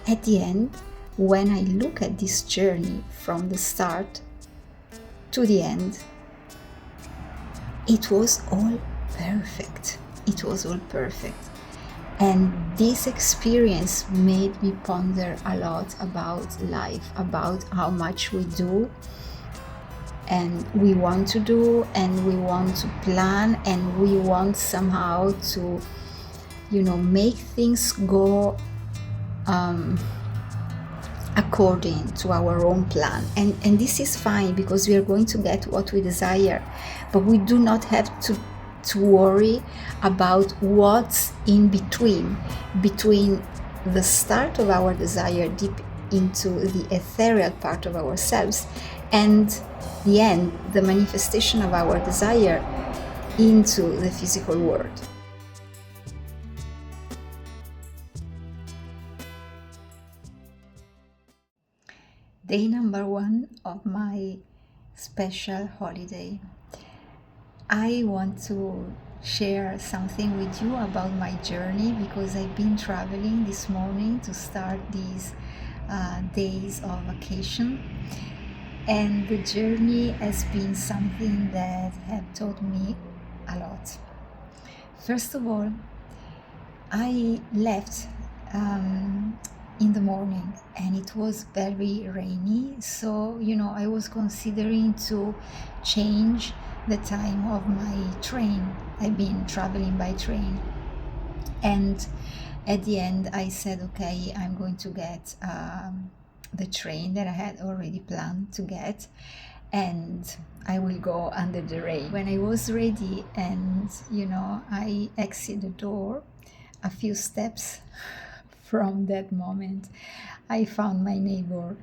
at the end, when I look at this journey from the start to the end, it was all perfect. It was all perfect. And this experience made me ponder a lot about life, about how much we do and we want to do, and we want to plan, and we want somehow to, make things go according to our own plan. And this is fine, because we are going to get what we desire, but we do not have to worry about what's in between the start of our desire deep into the ethereal part of ourselves and the end, the manifestation of our desire into the physical world. Day number 1 of my special holiday. I want to share something with you about my journey, because I've been traveling this morning to start these days of vacation, and the journey has been something that have taught me a lot. First of all, I left in the morning, and it was very rainy, so I was considering to change the time of my train. I've been traveling by train, and at the end I said, okay, I'm going to get the train that I had already planned to get, and I will go under the rain. When I was ready and I exit the door, a few steps from that moment, I found my neighbor,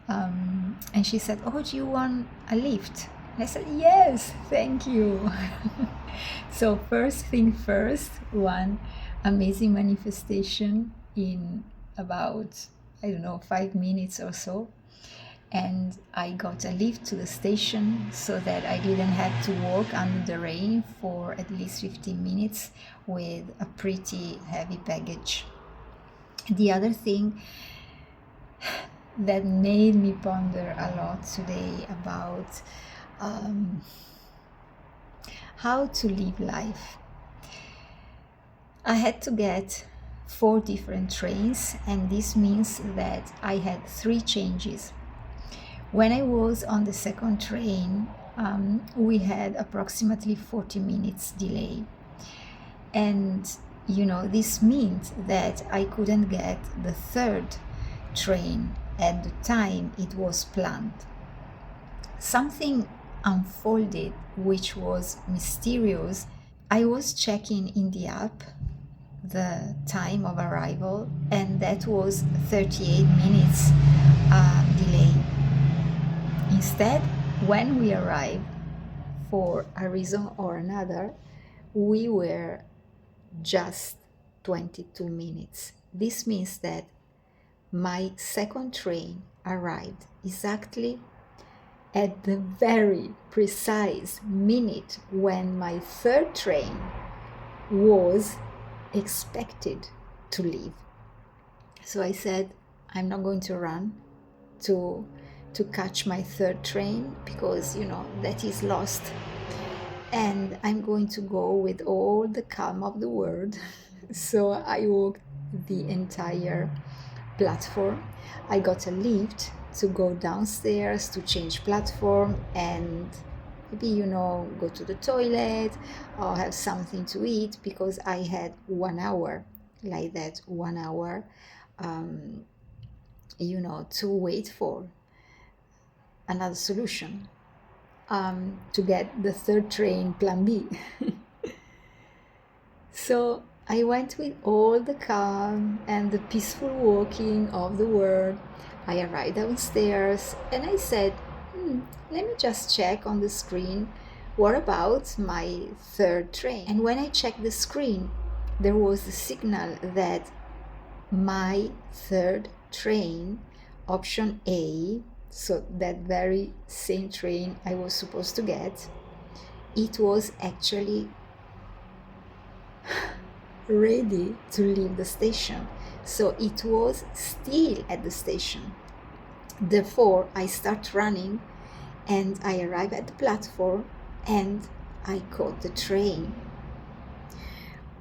and she said, oh, do you want a lift? I said, yes, thank you. So first thing first, one amazing manifestation in about, 5 minutes or so. And I got a lift to the station so that I didn't have to walk under the rain for at least 15 minutes with a pretty heavy baggage. The other thing that made me ponder a lot today about how to live life. I had to get 4 different trains, and this means that I had 3 changes. When I was on the second train, we had approximately 40 minutes delay. And, this meant that I couldn't get the third train at the time it was planned. Something unfolded which was mysterious. I was checking in the app the time of arrival, and that was 38 minutes delay. Instead, when we arrived, for a reason or another, we were just 22 minutes. This means that my second train arrived exactly at the very precise minute when my third train was expected to leave. So I said, I'm not going to run to catch my third train, because that is lost, and I'm going to go with all the calm of the world. So I walked the entire platform. I got a lift to go downstairs to change platform and maybe go to the toilet or have something to eat, because I had 1 hour like that, 1 hour to wait for another solution, to get the third train, plan B. So I went with all the calm and the peaceful walking of the world. I arrived downstairs and I said, let me just check on the screen, what about my third train? And when I checked the screen, there was a signal that my third train, option A, so that very same train I was supposed to get, it was actually ready to leave the station. So it was still at the station. Therefore, I start running and I arrive at the platform and I caught the train.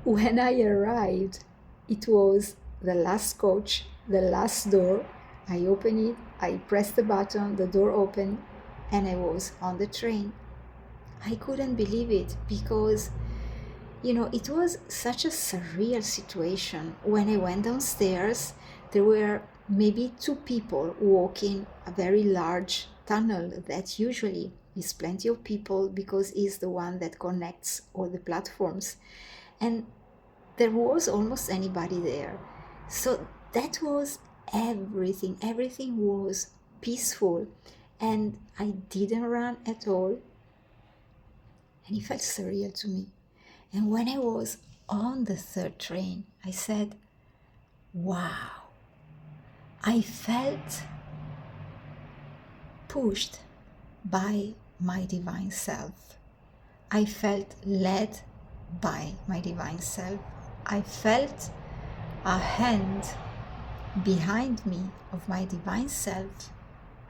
When I arrived, it was the last coach, the last door. I opened it, I pressed the button, the door opened, and I was on the train. I couldn't believe it because, it was such a surreal situation. When I went downstairs, there were maybe 2 people walking a very large tunnel that usually is plenty of people because it's the one that connects all the platforms. And there was almost anybody there. So that was everything. Everything was peaceful and I didn't run at all. And it felt surreal to me. And when I was on the 3rd train, I said, wow, I felt pushed by my divine self. I felt led by my divine self. I felt a hand behind me of my divine self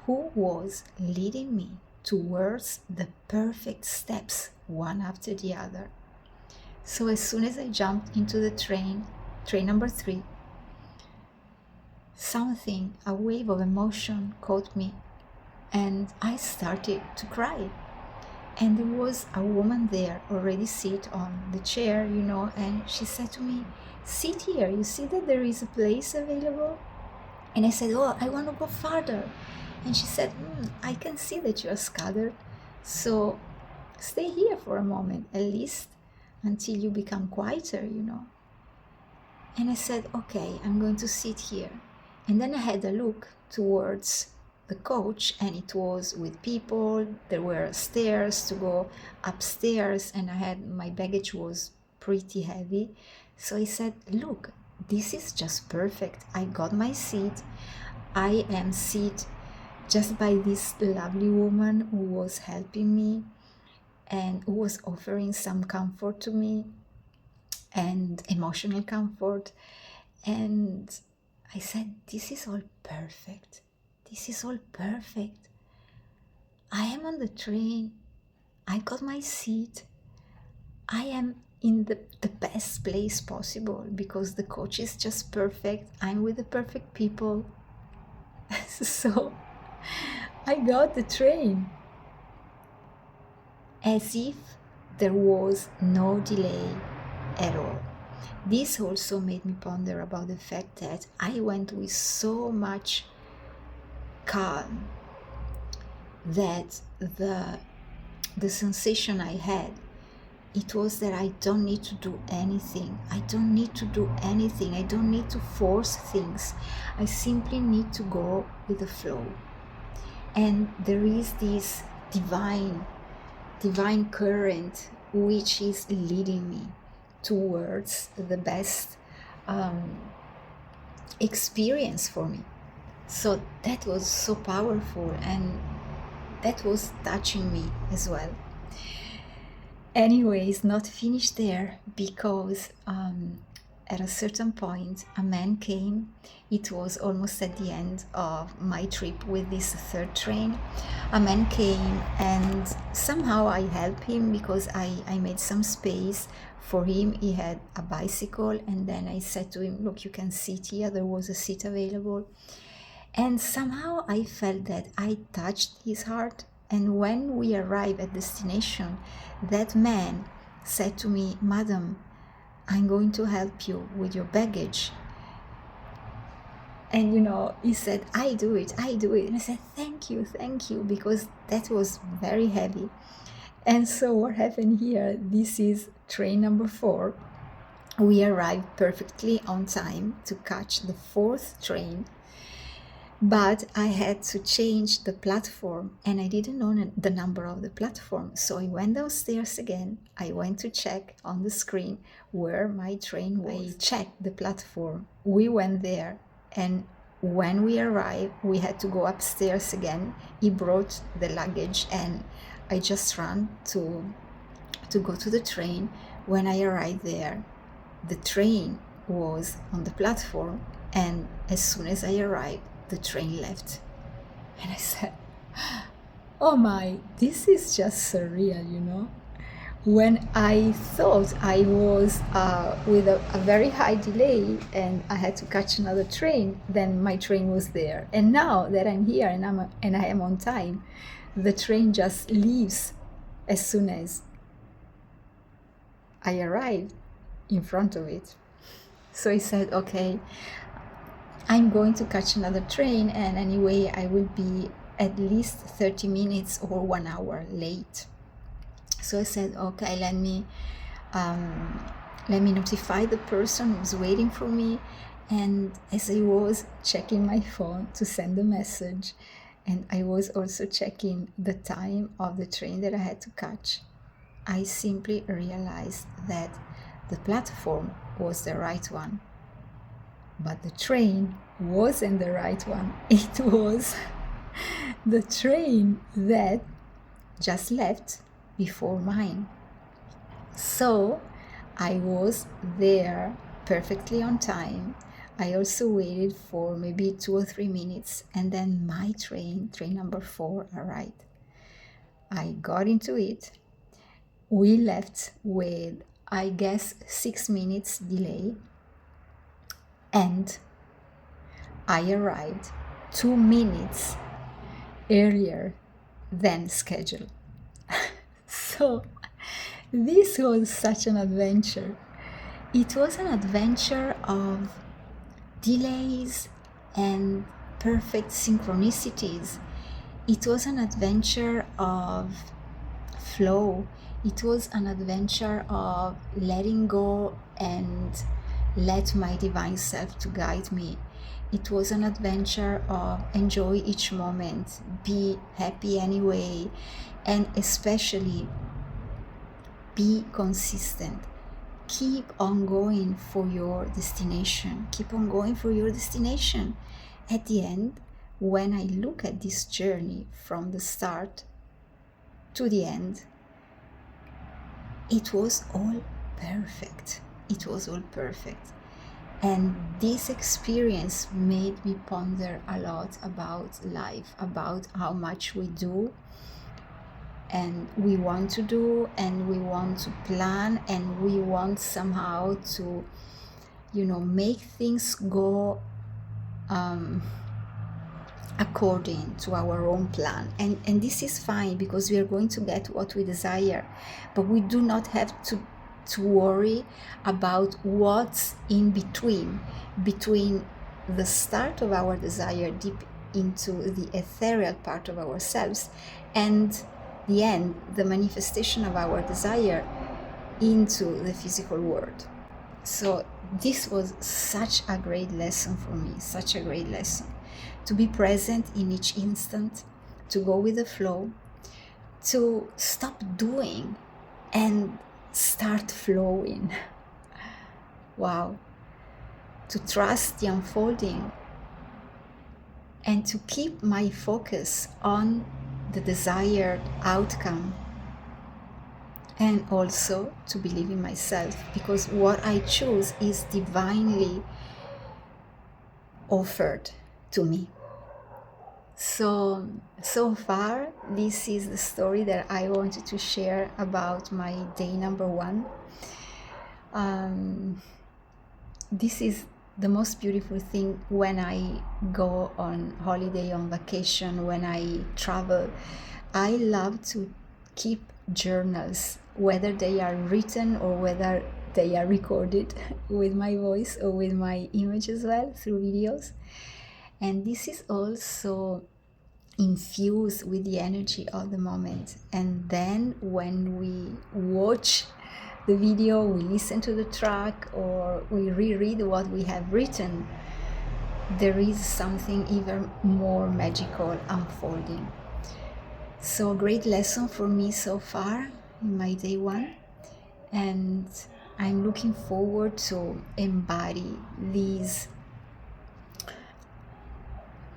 who was leading me towards the perfect steps, one after the other. So as soon as I jumped into the train number 3, a wave of emotion caught me and I started to cry. And there was a woman there already sit on the chair, and she said to me, sit here, you see that there is a place available? And I said, oh, I want to go farther. And she said, I can see that you are scattered, so stay here for a moment, at least until you become quieter, And I said, okay, I'm going to sit here. And then I had a look towards the coach, and it was with people. There were stairs to go upstairs, and my baggage was pretty heavy. So I said, look, this is just perfect. I got my seat. I am seated just by this lovely woman who was helping me and who was offering some comfort to me and emotional comfort. And I said, this is all perfect. This is all perfect. I am on the train. I got my seat. I am in the best place possible because the coach is just perfect. I'm with the perfect people. So I got the train as if there was no delay at all. This also made me ponder about the fact that I went with so much calm that the sensation I had, it was that I don't need to do anything. I don't need to do anything. I don't need to force things. I simply need to go with the flow. And there is this divine current which is leading me towards the best experience for me. So that was so powerful and that was touching me as well. Anyways, not finished there because at a certain point a man came. It was almost at the end of my trip with this 3rd train. A man came and somehow I helped him because I made some space for him. He had a bicycle, and then I said to him, look, you can sit here. There was a seat available. And somehow I felt that I touched his heart. And when we arrived at destination, that man said to me, Madam, I'm going to help you with your baggage. And he said, I do it. And I said, thank you, because that was very heavy. And so what happened here, this is train number 4. We arrived perfectly on time to catch the 4th train. But I had to change the platform and I didn't know the number of the platform. So I went downstairs again. I went to check on the screen where my train was. I checked the platform. We went there, and when we arrived, we had to go upstairs again. He brought the luggage and I just ran to go to the train. When I arrived there, the train was on the platform And as soon as I arrived, the train left. And I said, oh my, this is just surreal, you know? When I thought I was with a very high delay and I had to catch another train, then my train was there. And now that I'm here and I am on time, the train just leaves as soon as I arrive in front of it. So I said, okay, I'm going to catch another train, and anyway, I will be at least 30 minutes or 1 hour late. So I said, okay, let me notify the person who's waiting for me. And as I was checking my phone to send a message, and I was also checking the time of the train that I had to catch, I simply realized that the platform was the right one, but the train wasn't the right one. It was the train that just left before mine. So I was there perfectly on time. I also waited for maybe 2 or 3 minutes, and then my train number 4, arrived. I got into it. We left with, I guess, 6 minutes delay, and I arrived 2 minutes earlier than scheduled. So this was such an adventure. It was an adventure of delays and perfect synchronicities. It was an adventure of flow. It was an adventure of letting go and let my divine self to guide me. It was an adventure of enjoy each moment, be happy anyway, and especially be consistent. Keep on going for your destination. Keep on going for your destination. At the end, when I look at this journey from the start to the end, it was all perfect. It was all perfect. And this experience made me ponder a lot about life, about how much we do and we want to do, and we want to plan, and we want somehow to, make things go according to our own plan. And this is fine, because we are going to get what we desire, but we do not have to worry about what's in between the start of our desire deep into the ethereal part of ourselves and the end, the manifestation of our desire into the physical world. So this was such a great lesson for me, such a great lesson. To be present in each instant, to go with the flow, to stop doing and start flowing. Wow. To trust the unfolding and to keep my focus on the desired outcome, and also to believe in myself, because what I choose is divinely offered to me. So far, this is the story that I wanted to share about my day number 1. This is the most beautiful thing when I go on holiday, on vacation, when I travel. I love to keep journals, whether they are written or whether they are recorded with my voice or with my image as well, through videos. And this is also infused with the energy of the moment. And then when we watch the video, we listen to the track, or we reread what we have written, there is something even more magical unfolding. So a great lesson for me so far in my day 1, and I'm looking forward to embody these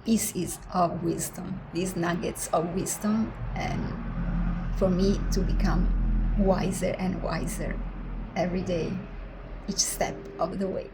pieces of wisdom, these nuggets of wisdom, and for me to become wiser and wiser every day, each step of the way.